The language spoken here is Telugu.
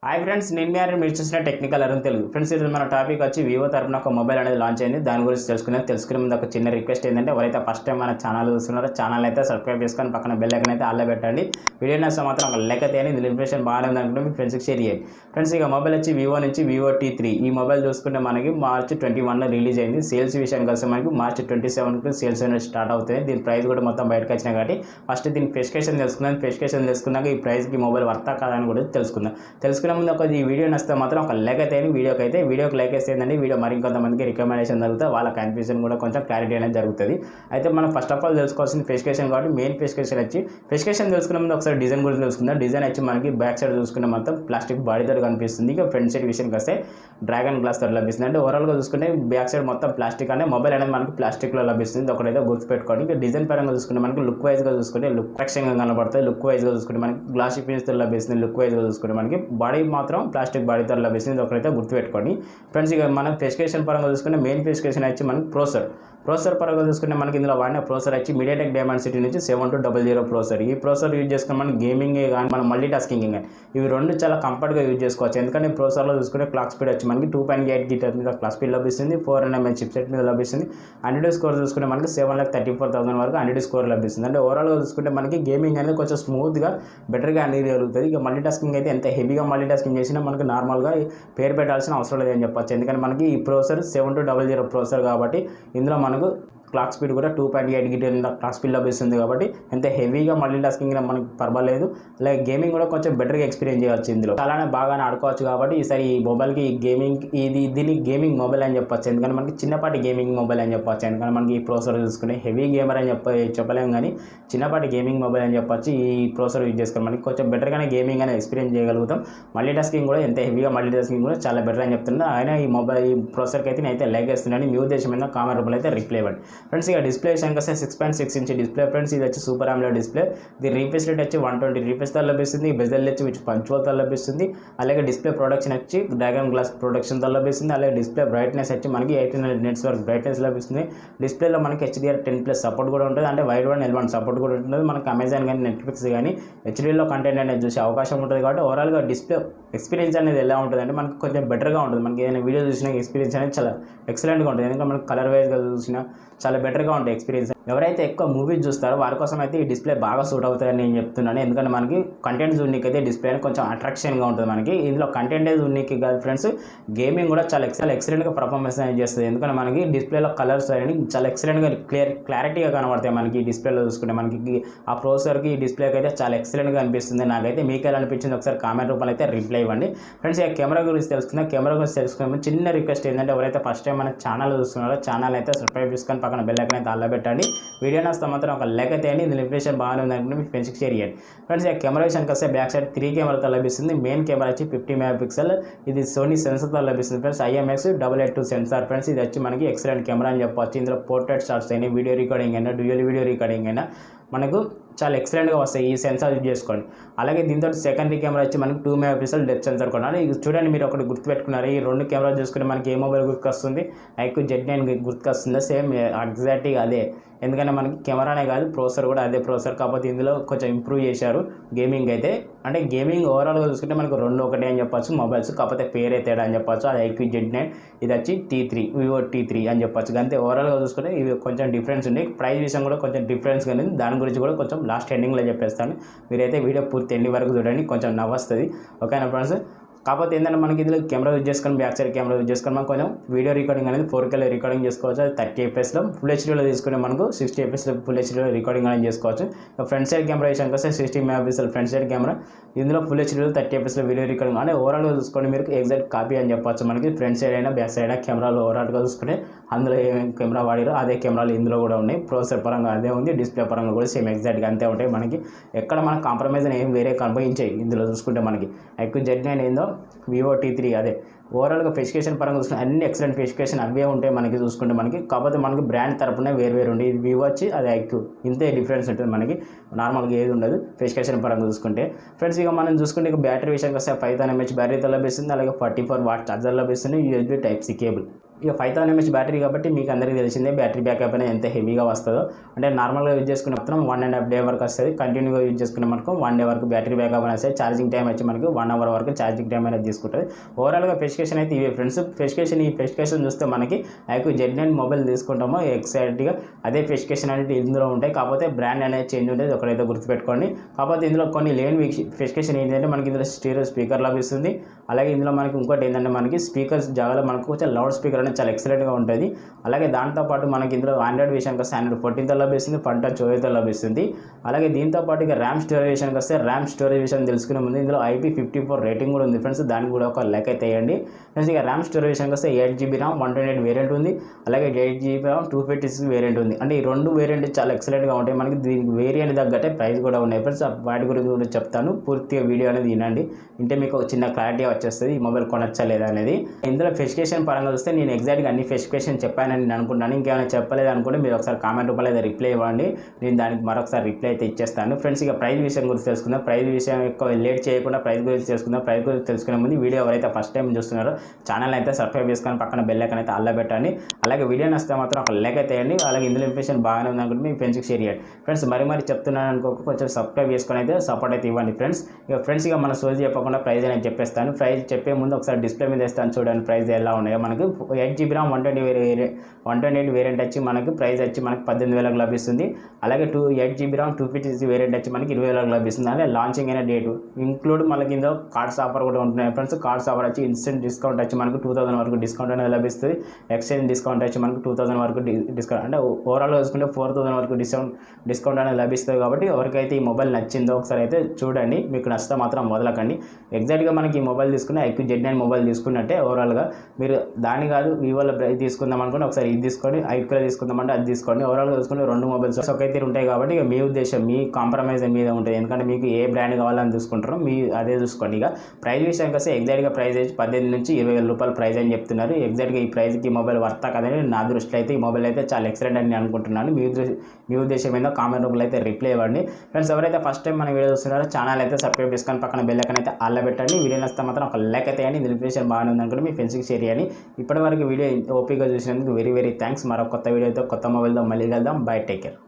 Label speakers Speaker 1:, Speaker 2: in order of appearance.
Speaker 1: హాయ్ ఫ్రెండ్స్, నేను మీరు చూసిన టెక్నికల్ అరుణ్ తెలుగు. ఫ్రెండ్స్, ఇది మన టాపిక్ వచ్చి వివో తరపున ఒక మొబైల్ అనేది లాంచ్ అయింది. దాని గురించి తెలుసుకునే ముందు ఒక చిన్న రిక్వెస్ట్ ఏంటంటే, ఎవరైతే ఫస్ట్ టైం మన ఛానల్ చూస్తున్నారో ఛానల్ అయితే సబ్స్క్రైబ్ చేసుకొని పక్కన బెల్ ఐకాన్ అయితే ఆల్లో పెట్టండి. వీడియో నచ్చితే మాత్రం ఒక లైక్ అయితే దీని ఇన్ఫర్మేషన్ బాగానే ఉంది అనుకుంటే మీ ఫ్రెండ్స్కి షేర్ చేయండి. ఫ్రెండ్స్, ఇక మొబైల్ వచ్చి వివో నుంచి వివో T3 ఈ మొబైల్ చూసుకుంటే మనకి March 21 రిలీజ్ అయింది. సేల్స్ విషయానికి వస్తే మనకి March 27 సేల్స్ అనేది స్టార్ట్ అవుతుంది. దీని ప్రైస్ కూడా మొత్తం బయటకు వచ్చినా కాబట్టి ఫస్ట్ దీని స్పెసిఫికేషన్ తెలుసుకున్నాక ఈ ప్రైస్కి మొబైల్ వర్తా కాదని కూడా తెలుసుకునే ముందు ఒక ఈ వీడియో నచ్చితే మాత్రం ఒక లైక్ అయితే వీడియోకి లైక్ వేస్తే ఏంటంటే వీడియో మరికొంతమందికి రికమెండేషన్ జరుగుతుంది, వాళ్ళ కన్ఫ్యూజన్ కూడా కొంచెం క్లారిటీ అనేది జరుగుతుంది. అయితే మనం ఫస్ట్ ఆఫ్ ఆల్ తెలుసుకోవాల్సింది స్పెసిఫికేషన్ కాబట్టి మెయిన్ స్పెసిఫికేషన్ తెలుసుకునే ముందు ఒకసారి డిజైన్ గురించి తెలుసుకుందాం. డిజైన్ వచ్చి మనకి బ్యాక్ సైడ్ చూసుకుంటే మొత్తం ప్లాస్టిక్ బాడీతో కనిపిస్తుంది. ఇక ఫ్రంట్ సైడ్ విషయానికి వస్తే డ్రాగన్ గ్లాస్ తో లభిస్తుంది. అంటే ఓవరాల్గా చూసుకుంటే బ్యాక్ సైడ్ మొత్తం ప్లాస్టిక్ అంటే మొబైల్ అనేది మనకి ప్లాస్టిక్లో లభిస్తుంది. ఒకటైతే గుర్తుపెట్టుకోండి. ఇక డిజైన్ పరంగా చూసుకుంటే మనకి లుక్ వైజ్గా చూసుకుంటే లుక్ రక్షంగా కనబడుతుంది. లుక్ వైజ్గా చూసుకుంటే మనకి గ్లాసీ ఫినిష్తో లభిస్తుంది. లుక్ వైజ్గా చూసుకుంటే మనకి బాడీ మాత్రం ప్లాస్టిక్ బాడీతో లభిస్తుంది. ఒకరైతే గుర్తుపెట్టుకోండి ఫ్రెండ్స్. ఇక మనం స్పెసిఫికేషన్ పరంగా చూసుకుంటే మెయిన్ స్పెసిఫికేషన్ వచ్చి మనకి ప్రాసెసర్ పరంగా చూసుకుంటే మనకి ఇందులో వాడిన ప్రాసెసర్ వచ్చి MediaTek Dimensity నుంచి 7200 ప్రాసెసర్. ఈ ప్రాసెసర్ యూజ్ చేసుకుని మనం గేమింగ్ కానీ మనం మల్టీ టాస్కింగ్ కానీ ఇవి రెండు చాలా కంఫర్ట్గా యూజ్ చేసుకోవచ్చు. ఎందుకంటే ప్రాసెసర్లో చూసుకుంటే క్లాక్ స్పీడ్ వచ్చి మనకి 2.8 GHz మీద క్లాక్ స్పీడ్ లభిస్తుంది. 400 mAh చిప్సెట్ మీద లభిస్తుంది. 100 స్కోర్ చూసుకుంటే మనకి 7,34,000 వరకు 100 స్కోర్ లభిస్తుంది. అంటే ఓవరాల్గా చూసుకుంటే మనకి గేమింగ్ అనేది కొంచెం స్మూత్గా బెటర్గా అనేది జరుగుతుంది. ఇక మల్టీ టాస్కింగ్ అయితే ఎంత హెవీగా మల్టీ టాస్కింగ్ చేసినా మనకి నార్మల్గా పేరు పెట్టాల్సిన అవసరం లేదని చెప్పొచ్చు. ఎందుకంటే మనకి ఈ ప్రాసెసర్ 7200 ప్రాసెసర్ కాబట్టి ఇందులో మనకు క్లాక్ స్పీడ్ కూడా 2.8 GHz క్లాక్ స్పీడ్ లభిస్తుంది. కాబట్టి ఎంత హెవీగా మల్టీ టాస్కింగ్ మనకి పర్వాలేదు. అలాగే గేమింగ్ కూడా కొంచెం బెటర్గా ఎక్స్పీరియన్స్ చేయవచ్చు. ఇందులో చాలానే బాగానే ఆడుకోవచ్చు. కాబట్టి ఈసారి ఈ మొబైల్కి గేమింగ్ దీన్ని గేమింగ్ మొబైల్ అని చెప్పొచ్చు. ఎందుకంటే మనకి చిన్నపాటి గేమింగ్ మొబైల్ అని చెప్పొచ్చు. ఎందుకంటే మనకి ఈ ప్రాసెసర్ చూసుకుంటే హెవీ గేమర్ అని చెప్పలేము, కానీ చిన్నపాటి గేమింగ్ మొబైల్ అని చెప్పొచ్చు. ఈ ప్రాసెసర్ యూజ్ చేసుకొని మనకి కొంచెం బెటర్గానే గేమింగ్ అనేది ఎక్స్పీరియన్స్ చేయగలుగుతాం. మల్టీ టాస్కింగ్ కూడా ఎంత హెవీగా మల్టీ టాస్కింగ్ కూడా చాలా బెటర్ అని చెప్తున్నా. ఆయన ఈ ప్రాసెసర్కి అయితే నేనైతే లైక్ వేస్తున్నాను. మీ ఉద్దేశం మీద కామెంట్ రూపంలో అయితే రిప్లై ఇవ్వండి ఫ్రెండ్స్. ఇక డిస్ప్లే విషయానికి వస్తే 6.6 ఇంచ్ డిస్ప్లే ఫ్రెండ్స్. ఇది వచ్చి సూపర్ AMOLED డిస్ప్లే. దీని రీఫ్రెష్ రేట్ వచ్చి 120 రీఫ్రెష్తో లభిస్తుంది. బెజల్ వచ్చి పంచువల్తో లభిస్తుంది. అలాగే డిస్ప్లే ప్రొడక్షన్ వచ్చి డ్రాగన్ గ్లాస్ ప్రొడక్షన్తో లభిస్తుంది. అలాగే డిస్ప్లే బ్రైట్నెస్ వచ్చి మనకి 1800 nits వరకు బ్రైట్నెస్ లభిస్తుంది. డిస్ప్లేలో మనకి HDR10+ సపోర్ట్ కూడా ఉంటుంది. అంటే వైడ్ వన్ L1 సపోర్ట్ కూడా ఉంటుంది. మనకి అమెజాన్ కానీ నెట్ఫ్లిక్స్ కానీ హెచ్డీలో కంటెంట్ అనేది చూసే అవకాశం ఉంటుంది. కాబట్టి ఓవరాల్గా డిస్ప్లే ఎక్స్పీరియన్స్ అనేది ఎలా ఉంటుంది అంటే మనకి కొంచెం బెటర్గా ఉంటుంది. మనకి ఏదైనా వీడియో చూసినా ఎక్స్పీరియన్స్ అనేది చాలా ఎక్సలెంట్గా ఉంటుంది. ఎందుకంటే మనకి కలర్ వైజ్గా చూసినా చాలా బెటర్గా ఉంటుంది ఎక్స్పీరియన్స్. ఎవరైతే ఎక్కువ మూవీస్ చూస్తారో వారి కోసం అయితే ఈ డిస్ప్లే బాగా సూట్ అవుతుందని నేను చెప్తున్నాను. ఎందుకంటే మనకి కంటెంట్ చూడడానికి అయితే డిస్ప్లే అనేది కొంచెం అట్రాక్షన్గా ఉంటుంది. మనకి ఇందులో కంటెంట్ చూడడానికి కాదు ఫ్రెండ్స్, గేమింగ్ కూడా చాలా ఎక్సలెంట్గా పర్ఫార్మెన్స్ అనేది చేస్తుంది. ఎందుకంటే మనకి డిస్ప్లేలో కలర్స్ అనేవి చాలా ఎక్సలెంట్గా క్లారిటీగా కనబడతాయి. మనకి డిస్ప్లేలో చూసుకుంటే మనకి ఆ ప్రాసెసర్కి ఈ డిస్ప్లేకి అయితే చాలా ఎక్సలెంట్గా అనిపిస్తుంది. నాకైతే మీకు ఎలా అనిపించింది ఒకసారి కామెంట్ రూపంలో అయితే రిప్లై ఇవ్వండి ఫ్రెండ్స్. ఇక కెమెరా గురించి తెలుసుకునే చిన్న రిక్వెస్ట్ ఏంటంటే, ఎవరైతే ఫస్ట్ టైం మన ఛానల్ చూస్తున్నారో ఛానల్ అయితే సబ్స్క్రైబ్ చేసుకొని పక్కన బెల్ ఐకాన్ అయితే ఆల్లో పెట్టండి. వీడియో నచ్చితే మాత్రం ఒక లైక్ అయితే దీని ఇన్ఫర్మేషన్ బాగానే ఉందనుకుంటే మీ ఫ్రెండ్స్కి షేర్ చేయండి ఫ్రెండ్స్. ఇక కెమెరా విషయానికి వస్తే బ్యాక్ సైడ్ 3 కెమెరాతో లభిస్తుంది. మెయిన్ కెమెరా వచ్చి 50 MP. ఇది సోనీ సెన్సర్తో లభిస్తుంది ఫ్రెండ్స్. IMX882 censor friends. ఇది వచ్చి మనకి ఎక్సలెంట్ కెమెరా అని చెప్పవచ్చు. ఇందులో పోర్ట్రేట్ షాట్స్ అయినా వీడియో రికార్డింగ్ అయినా డ్యూయల్ వీడియో రికార్డింగ్ అయినా మనకు చాలా ఎక్సలెంట్గా వస్తాయి ఈ సెన్సార్ యూజ్ చేసుకోండి. అలాగే దీంతో సెకండరీ కెమెరా వచ్చి మనకి 2 MP డెప్త్ సెన్సార్ కొనాలి. ఇది చూడండి, మీరు ఒకటి గుర్తుపెట్టుకున్నారు. ఈ 2 కెమెరా చూసుకుంటే మనకి ఏ మొబైల్ గుర్తుకొస్తుంది? iQOO Z9 గుర్తుకొస్తుందా? సేమ్ ఎగ్జాక్ట్గా అదే. ఎందుకంటే మనకి కెమెరానే కాదు ప్రాసెసర్ కూడా అదే ప్రాసెసర్. కాకపోతే ఇందులో కొంచెం ఇంప్రూవ్ చేశారు గేమింగ్ అయితే. అంటే గేమింగ్ ఓవరాల్గా చూసుకుంటే మనకు 2 ఒకటే అని చెప్పొచ్చు మొబైల్స్. కాకపోతే పేరే తేడా అని చెప్పొచ్చు. అది iQOO Z9, ఇది వచ్చి T3 వివో T3 అని చెప్పొచ్చు. అంతే ఓవరాల్గా చూసుకుంటే ఇవి కొంచెం డిఫరెన్స్ ఉంది. ప్రైస్ విషయం కూడా కొంచెం డిఫరెన్స్ కానీ దాని గురించి కూడా కొంచెం లాస్ట్ ఎండింగ్లో చెప్పేస్తాను. మీరైతే వీడియో పూర్తి ఎండింగ్ వరకు చూడండి, కొంచెం నవ్వొస్తుంది. ఓకేనా ఫ్రెండ్స్? కాకపోతే ఏంటంటే మనకి ఇందులో కెమెరా యూజ్ చేసుకొని బ్యాక్ సైడ్ కెమెరా యూజ్ చేసుకొని మనం కొంచెం వీడియో రికార్డింగ్ అనేది 4Kలో రికార్డింగ్ చేసుకోవచ్చు. అది 30 fps ఫుల్ హెచ్డీలో తీసుకుని మనకు 60 fps ఫుల్ హెచ్డీలో రికార్డింగ్ అనేది చేసుకోవచ్చు. ఫ్రంట్ సైడ్ కెమెరా విషయానికి వస్తే 60 MP ఫ్రంట్ సైడ్ కెమెరా. ఇందులో ఫుల్ హెచ్డీలో 30 fps వీడియో రికార్డింగ్ అంటే ఓవరాల్గా చూసుకొని మీరు ఎగ్జాక్ట్ కాపీ అని చెప్పొచ్చు. మనకి ఫ్రంట్ సైడ్ అయినా బ్యాక్ సైడ్ అయినా కెమెరాలో ఓవరాల్గా చూసుకుంటే అందులో ఏమేమి కెమెరా వాడారో అదే కెమెరాలు ఇందులో కూడా ఉన్నాయి. ప్రాసెసర్ పరంగా అదే ఉంది, డిస్ప్లే పరంగా కూడా సేమ్ ఎగ్జాక్ట్గా అంతే ఉంటాయి. మనకి ఎక్కడ మనకు కాంప్రమైజ్ ఏం వేరే కనిపించాయి ఇందులో చూసుకుంటే. మనకి iQOO Z9 ఏందో, వివో T3 అదే. ఓవరాల్గా స్పెసిఫికేషన్ పరంగా చూసుకుంటే అన్ని ఎక్సలెంట్ స్పెసిఫికేషన్ అవే ఉంటాయి మనకి చూసుకుంటే. మనకి కాకపోతే మనకి బ్రాండ్ తరపున వేరు ఉండే. ఇది వివో వచ్చి అది iQOO, ఇంతే డిఫరెన్స్ ఉంటుంది. మనకి నార్మల్గా ఏది ఉండదు స్పెసిఫికేషన్ పరంగా చూసుకుంటే ఫ్రెండ్స్. ఇక మనం చూసుకుంటే ఇక బ్యాటరీ విషయానికి వస్తే 5000 mAh బ్యాటరీతో లభిస్తుంది. అలాగే 44 వాట్ ఛార్జర్ లభిస్తుంది. USB Type-C కేబుల్ ఇక 5000 mAh బ్యాటరీ కాబట్టి మీకు అందరికీ తెలిసిందే బ్యాటరీ బ్యాకప్ అనేది ఎంత హెవీగా వస్తుందో. అంటే నార్మల్గా యూజ్ చేసుకునే మాత్రం 1.5 డే వరకు వస్తుంది. కంటిన్యూగా యూజ్ చేసుకునే మనకు 1 డే వరకు బ్యాటరీ బ్యాకప్ అనేది వస్తుంది. ఛార్జింగ్ టైం వచ్చి మనకు 1 అవర్ వరకు ఛార్జింగ్ టైం అనేది తీసుకుంటుంది. ఓవరాల్గా స్పెసిఫికేషన్ అయితే ఇవే ఫ్రెండ్స్. ఈ స్పెసిఫికేషన్ చూస్తే మనకి iQOO Z9 మొబైల్ తీసుకుంటామో ఎగ్జాక్ట్గా అదే స్పెసిఫికేషన్ అనేది ఇందులో ఉంటాయి. కాకపోతే బ్రాండ్ అనేది చేంజ్ ఉంటుంది, ఒకరైతే గుర్తుపెట్టుకోండి. కాకపోతే ఇందులో కొన్ని లేని స్పెసిఫికేషన్ ఏంటంటే మనకి ఇందులో స్టీరియో స్పీకర్ లభిస్తుంది. అలాగే ఇందులో మనకి ఇంకోటి ఏంటంటే మనకి స్పీకర్స్ జాగాలో మనకు కొంచెం లౌడ్ స్పీకర్ అనేది చాలా ఎక్సలెంట్గా ఉంటుంది. అలాగే దాంతోపాటు మనకి ఇందులో ఆండ్రాయిడ్ విషయానికి వస్తే Android 14తో లభిస్తుంది, ఫన్ టచ్ OSతో లభిస్తుంది. అలాగే దీంతోపాటు ఇక ర్యామ్ స్టోరేజ్ విషయానికి వస్తే ర్యామ్ స్టోరేజ్ విషయం తెలుసుకునే ముందు ఇందులో IP54 రేటింగ్ కూడా ఉంది ఫ్రెండ్స్. దానికి కూడా ఒక లెక్క అయితే వేయండి ఫ్రెండ్స్. ఇక ర్యామ్ స్టోరేజ్ విషయానికి వస్తే 8GB ర్యామ్ 128 వేరియంట్ ఉంది. అలాగే 8GB ర్యామ్ 256 వేరియంట్ ఉంది. అంటే ఈ రెండు వేరియంట్ చాలా ఎక్సలెంట్గా ఉంటాయి. మనకి దీనికి వేరియంట్ తగ్గట్టే ప్రైస్ కూడా ఉన్నాయి ఫ్రెండ్స్. వాటి గురించి కూడా చెప్తాను, పూర్తిగా వీడియో అనేది వినండి. అంటే మీకు ఒక చిన్న క్లారిటీ వచ్చేస్తుంది ఈ మొబైల్ కొనచ్చా లేదా అనేది. ఇందులో స్పెసిఫికేషన్ పరంగా చూస్తే నేను ఎగ్జాక్ట్గా అన్ని స్పెసిఫికేషన్ చెప్పానని నేను అనుకుంటాను. ఇంకేమైనా చెప్పలేదు అనుకుంటే మీరు ఒకసారి కామెంట్ రూపంలో అయితే రిప్లై ఇవ్వండి, నేను దానికి మరొకసారి రిప్లై అయితే ఇచ్చేస్తాను ఫ్రెండ్స్. ఇక ప్రైస్ విషయం గురించి తెలుసుకుందాం. ప్రైస్ విషయం ఎక్కువ లేట్ చేయకుండా ప్రైస్ గురించి తెలుసుకుందాం. ప్రైస్ గురించి తెలుసుకునే ముందు వీడియో ఎవరైతే ఫస్ట్ టైం చూస్తున్నారో ఛానల్ అయితే సబ్స్క్రైబ్ చేసుకొని పక్కన బెల్ ఐకాన్ అయితే అల్ల పెట్టండి. అలాగే వీడియో నచ్చితే మాత్రం ఒక లైక్ అయితే వేయండి. అలాగే ఇందులో ఇన్ఫర్మేషన్ బాగానే ఉంది అనుకుంటే మీ ఫ్రెండ్స్కి షేర్ చేయండి ఫ్రెండ్స్. మరి చెప్తున్నాను అనుకోక కొంచెం సబ్స్క్రైబ్ చేసుకొని అయితే సపోర్ట్ అయితే ఇవ్వండి ఫ్రెండ్స్. ఇక ఫ్రెండ్స్ ఇక మన సోది చెప్పకుండా ప్రైస్ అనేది చెప్పేస్తాను. ప్రైస్ చెప్పే ముందు ఒకసారి డిస్ప్లే మీద వేస్తాను చూడండి ప్రైస్ ఎలా ఉన్నాయో. మనకు 8GB ర్యామ్ 128 వేరియంట్ వచ్చి మనకు ప్రైస్ వచ్చి మనకి 18,000కు లభిస్తుంది. అలాగే 8GB ర్యామ్ 256 వేరియంట్ వచ్చి మనకి 20,000కు లభిస్తుంది. అంటే లాంచింగ్ అయిన డేటు ఇంక్లూడ్ మనకి ఇందులో కార్డ్స్ ఆఫర్ కూడా ఉంటున్నాయి ఫ్రెండ్స్. కార్డ్స్ ఆఫర్ వచ్చి ఇన్స్టెంట్ డిస్కౌంట్ వచ్చి మనకు 2000 వరకు డిస్కౌంట్ అనేది లభిస్తుంది. ఎక్స్చేంజ్ డిస్కౌంట్ వచ్చి మనకు 2000 వరకు డిస్కౌంట్, అంటే ఓవరాల్గా చూసుకుంటే 4000 వరకు డిస్కౌంట్ అనేది లభిస్తుంది. కాబట్టి ఎవరికైతే ఈ మొబైల్ నచ్చిందో ఒకసారి అయితే చూడండి, మీకు నచ్చితే మాత్రం వదలకండి. ఎగ్జాక్ట్గా మనకి ఈ మొబైల్ తీసుకున్న iQOO Z9 మొబైల్ తీసుకున్నట్టే ఓవరాల్గా మీరు దాని కాదు వివోలో తీసుకుందాం అనుకుంటే ఒకసారి ఇది తీసుకోండి, iQOO తీసుకుందామంటే అది తీసుకోండి. ఓవరాల్గా చూసుకుంటే రెండు మొబైల్స్ ఒకే తీరు ఉంటాయి కాబట్టి ఇక మీ ఉద్దేశం మీ కాంప్రమైజ్ మీద ఉంటుంది. ఎందుకంటే మీకు ఏ బ్రాండ్ కావాలని చూసుకుంటారో మీ అదే చూసుకోండి. ఇక ప్రైస్ విషయానికి వస్తే ఎగ్జాక్ట్గా ప్రైస్ వచ్చి 18 నుంచి 20,000 రూపాయల ప్రైస్ అని చెప్తున్నారు. ఎగ్జాక్ట్గా ఈ ప్రైస్కి ఈ మొబైల్ వర్తా కదని నా దృష్టిలో అయితే ఈ మొబైల్ అయితే చాలా ఎక్సలెంట్ అని నేను అనుకుంటున్నాను. మీ ఉద్దేశం ఏందో కామెంట్ రూపంలో అయితే రిప్లై ఇవ్వండి ఫ్రెండ్స్. ఎవరైతే ఫస్ట్ టైం మన వీడియో చూస్తున్నారో ఛానల్ అయితే సబ్స్క్రైబ్ చేసుకొని పక్కన బెల్ ఐకాన్ అయితే ఆల్ పెట్టండి. వీడియో నచ్చితే మాత్రం ఒక లైక్ అయితే అండి. ఇన్ఫర్మేషన్ బాగానే ఉంది అనుకుంటే మీ ఫ్రెండ్స్కి షేర్ చేయండి. ఇప్పటివరకు వీడియో ఓపికగా చూసినందుకు వెరీ థ్యాంక్స్. మరో కొత్త వీడియోతో కొత్త మొబైల్తో మళ్ళీ కలుద్దాం. By, take care.